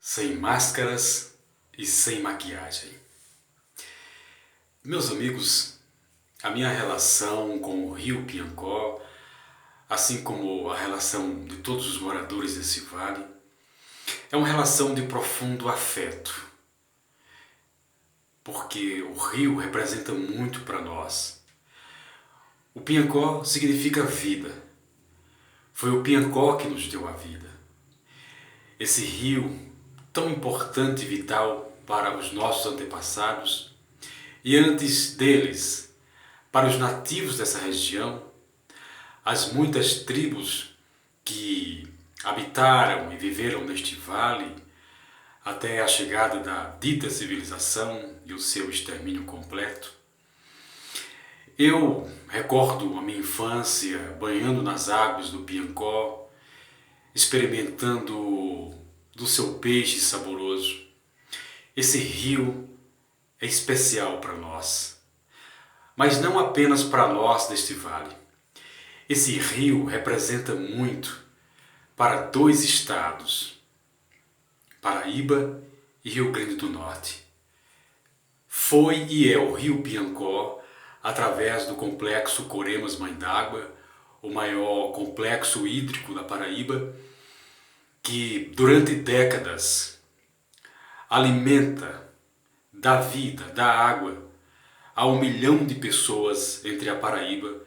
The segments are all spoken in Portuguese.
sem máscaras e sem maquiagem. Meus amigos, a minha relação com o Rio Piancó, assim como a relação de todos os moradores desse vale, é uma relação de profundo afeto, porque o rio representa muito para nós. O Piancó significa vida. Foi o Piancó que nos deu a vida. Esse rio tão importante e vital para os nossos antepassados e antes deles, para os nativos dessa região, as muitas tribos que habitaram e viveram neste vale até a chegada da dita civilização e o seu extermínio completo. Eu recordo a minha infância banhando nas águas do Piancó, experimentando do seu peixe saboroso. Esse rio é especial para nós, mas não apenas para nós deste vale. Esse rio representa muito para dois estados, Paraíba e Rio Grande do Norte. Foi e é o Rio Piancó, através do complexo Coremas Mãe d'Água, o maior complexo hídrico da Paraíba, que durante décadas alimenta, dá vida, dá água a 1 milhão de pessoas entre a Paraíba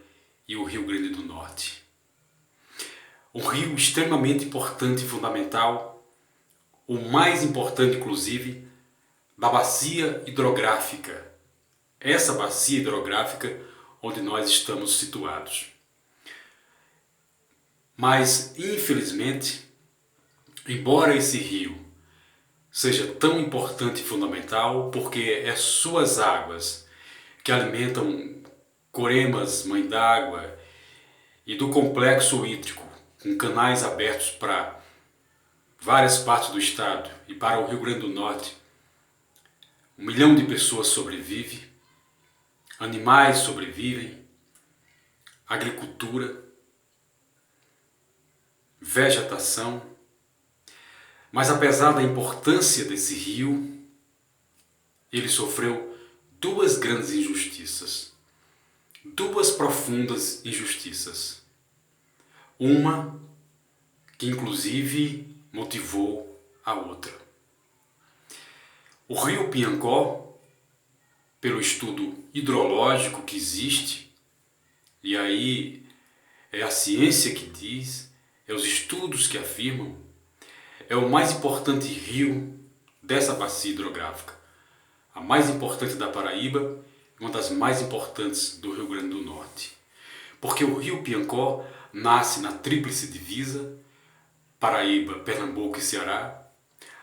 e o Rio Grande do Norte. Um rio extremamente importante e fundamental, o mais importante inclusive, da bacia hidrográfica. Essa bacia hidrográfica onde nós estamos situados. Mas, infelizmente, embora esse rio seja tão importante e fundamental, porque é suas águas que alimentam Coremas, Mãe d'Água, e do complexo hídrico, com canais abertos para várias partes do estado e para o Rio Grande do Norte, 1 milhão de pessoas sobrevive, animais sobrevivem, agricultura, vegetação. Mas apesar da importância desse rio, ele sofreu 2 grandes injustiças, 2 profundas injustiças. Uma que inclusive motivou a outra. O rio Piancó, pelo estudo hidrológico que existe, e aí é a ciência que diz, é os estudos que afirmam, é o mais importante rio dessa bacia hidrográfica, a mais importante da Paraíba e uma das mais importantes do Rio Grande do Norte. Porque o rio Piancó nasce na tríplice divisa, Paraíba, Pernambuco e Ceará,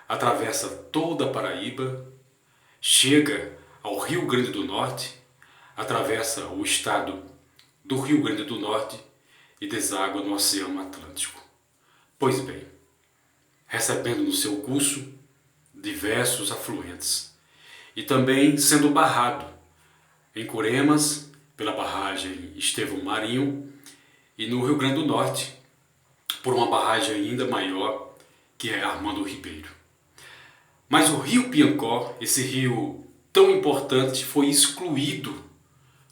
atravessa toda a Paraíba, chega ao Rio Grande do Norte, atravessa o estado do Rio Grande do Norte e deságua no Oceano Atlântico. Pois bem, recebendo no seu curso diversos afluentes e também sendo barrado em Coremas pela barragem Estevão Marinho e no Rio Grande do Norte por uma barragem ainda maior que é Armando Ribeiro. Mas o rio Piancó, esse rio tão importante, foi excluído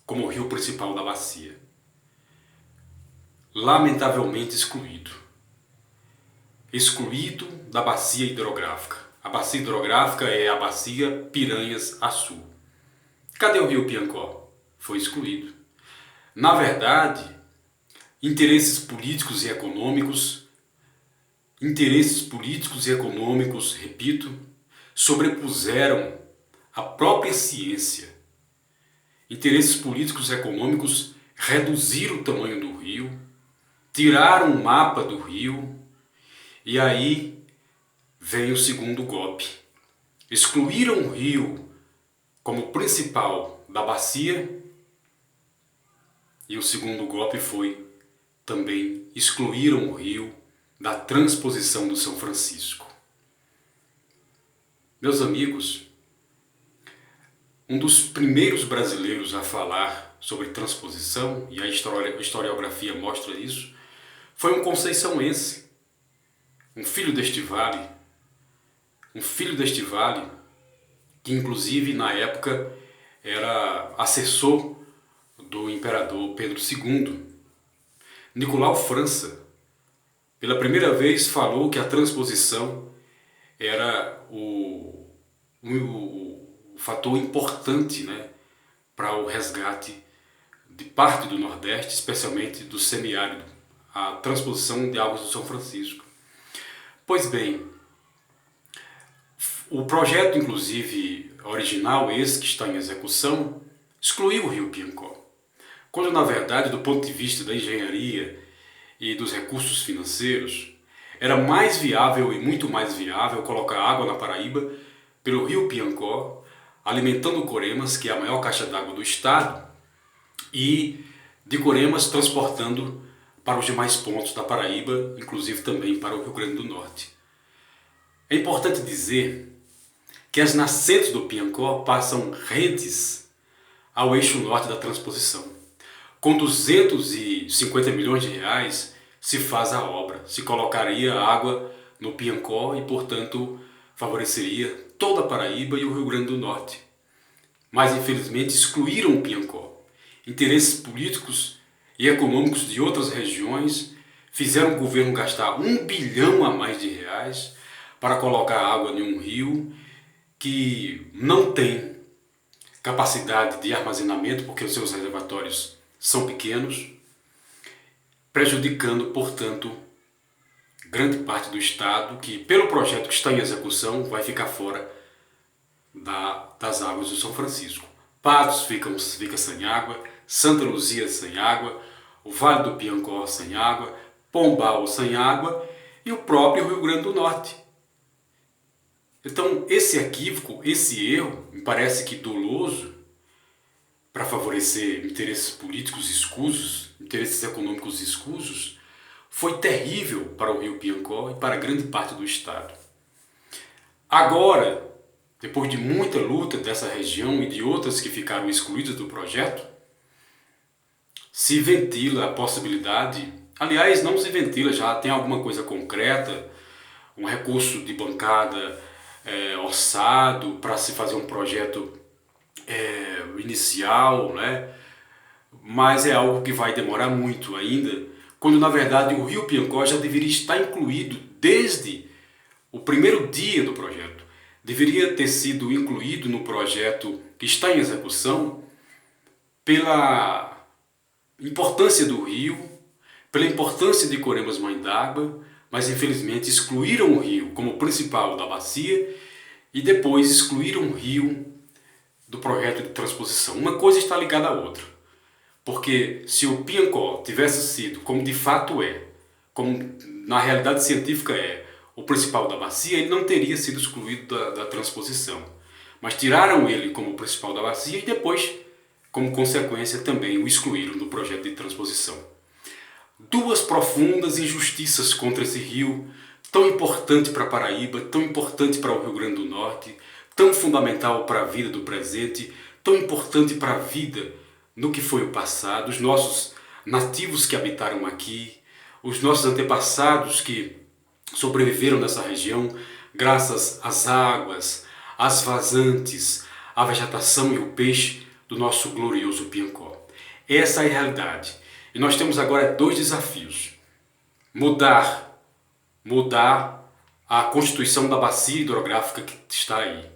como o rio principal da bacia. Lamentavelmente excluído. Excluído da bacia hidrográfica. A bacia hidrográfica é a bacia Piranhas-Açu. Cadê o rio Piancó? Foi excluído. Na verdade, interesses políticos e econômicos, repito, sobrepuseram a própria ciência. Interesses políticos e econômicos reduziram o tamanho do rio, tiraram o mapa do rio, e aí vem o segundo golpe. Excluíram o rio como principal da bacia, e o segundo golpe foi também excluíram o rio da transposição do São Francisco. Meus amigos, um dos primeiros brasileiros a falar sobre transposição, e a historiografia mostra isso, foi um conceiçãoense, um filho deste vale, um filho deste vale, que inclusive na época era assessor do imperador Pedro II. Nicolau França, pela primeira vez, falou que a transposição era o fator importante, né, para o resgate de parte do Nordeste, especialmente do semiárido, a transposição de águas do São Francisco. Pois bem, o projeto, inclusive, original, esse que está em execução, excluiu o rio Piancó, quando na verdade, do ponto de vista da engenharia e dos recursos financeiros, era mais viável e muito mais viável colocar água na Paraíba pelo rio Piancó, alimentando Coremas, que é a maior caixa d'água do estado, e de Coremas transportando para os demais pontos da Paraíba, inclusive também para o Rio Grande do Norte. É importante dizer que as nascentes do Piancó passam rentes ao eixo norte da transposição. Com 250 milhões de reais se faz a obra, se colocaria água no Piancó e, portanto, favoreceria toda a Paraíba e o Rio Grande do Norte. Mas, infelizmente, excluíram o Piancó. Interesses políticos e econômicos de outras regiões fizeram o governo gastar 1 bilhão a mais de reais para colocar água em um rio que não tem capacidade de armazenamento, porque os seus reservatórios são pequenos, prejudicando, portanto, grande parte do estado que, pelo projeto que está em execução, vai ficar fora das águas do São Francisco. Patos fica sem água, Santa Luzia sem água, o Vale do Piancó sem água, Pombal sem água e o próprio Rio Grande do Norte. Então, esse equívoco, esse erro, me parece que doloso, para favorecer interesses políticos escusos, interesses econômicos escusos, foi terrível para o rio Piancó e para grande parte do estado. Agora, depois de muita luta dessa região e de outras que ficaram excluídas do projeto, se ventila a possibilidade, aliás, não se ventila, já tem alguma coisa concreta, um recurso de bancada orçado para se fazer um projeto inicial, né? Mas é algo que vai demorar muito ainda, quando na verdade o rio Piancó já deveria estar incluído desde o primeiro dia do projeto. Deveria ter sido incluído no projeto que está em execução pela importância do rio, pela importância de Coremas Mãe d'Água, mas infelizmente excluíram o rio como principal da bacia e depois excluíram o rio do projeto de transposição. Uma coisa está ligada à outra, porque se o Piancó tivesse sido, como de fato é, como na realidade científica é, o principal da bacia, ele não teria sido excluído da transposição. Mas tiraram ele como principal da bacia e depois, como consequência, também o excluíram do projeto de transposição. Duas profundas injustiças contra esse rio, tão importante para a Paraíba, tão importante para o Rio Grande do Norte, tão fundamental para a vida do presente, tão importante para a vida no que foi o passado, os nossos nativos que habitaram aqui, os nossos antepassados que sobreviveram nessa região graças às águas, às vazantes, à vegetação e o peixe do nosso glorioso Piancó. Essa é a realidade. E nós temos agora dois desafios. Mudar a constituição da bacia hidrográfica que está aí.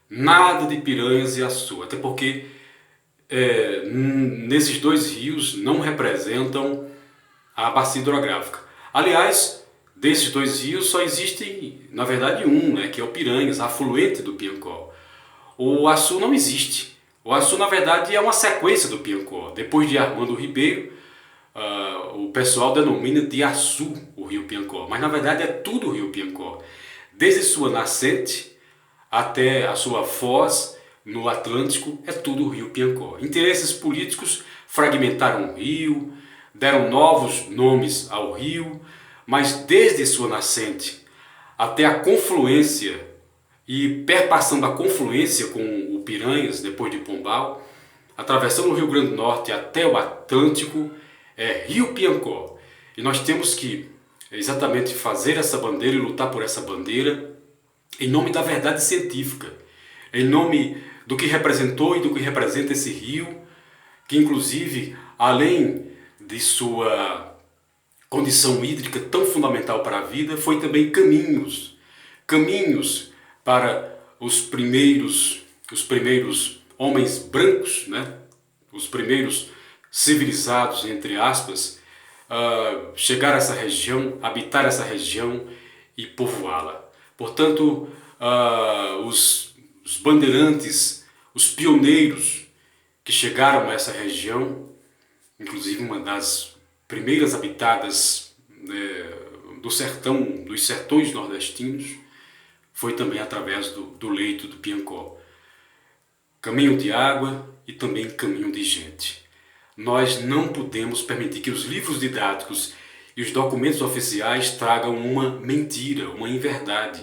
Nada de Piranhas e Açu, até porque nesses dois rios não representam a bacia hidrográfica. Aliás, desses dois rios só existe, na verdade, um, né, que é o Piranhas, afluente do Piancó. O Açu não existe. O Açu, na verdade, é uma sequência do Piancó. Depois de Armando Ribeiro, o pessoal denomina de Açu o rio Piancó, mas na verdade é tudo o rio Piancó. Desde sua nascente até a sua foz no Atlântico, é tudo o rio Piancó. Interesses políticos fragmentaram o rio, deram novos nomes ao rio, mas desde sua nascente até a confluência e perpassando a confluência com o Piranhas, depois de Pombal, atravessando o Rio Grande do Norte até o Atlântico, é rio Piancó. E nós temos que exatamente fazer essa bandeira e lutar por essa bandeira em nome da verdade científica, em nome do que representou e do que representa esse rio, que inclusive, além de sua condição hídrica tão fundamental para a vida, foi também caminhos para os primeiros homens brancos, né? Os primeiros civilizados, entre aspas, chegar a essa região, habitar essa região e povoá-la. Portanto, os bandeirantes, os pioneiros que chegaram a essa região, inclusive uma das primeiras habitadas dos sertões nordestinos, foi também através do leito do Piancó. Caminho de água e também caminho de gente. Nós não podemos permitir que os livros didáticos e os documentos oficiais tragam uma mentira, uma inverdade.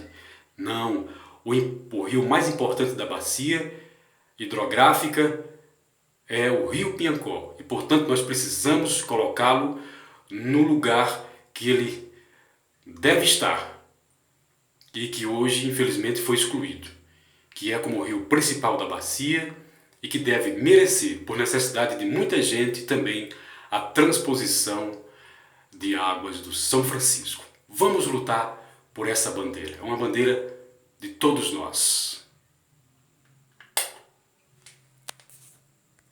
Não, o rio mais importante da bacia hidrográfica é o rio Piancó e, portanto, nós precisamos colocá-lo no lugar que ele deve estar e que hoje, infelizmente, foi excluído, que é como o rio principal da bacia e que deve merecer, por necessidade de muita gente, também a transposição de águas do São Francisco. Vamos lutar por essa bandeira, é uma bandeira de todos nós.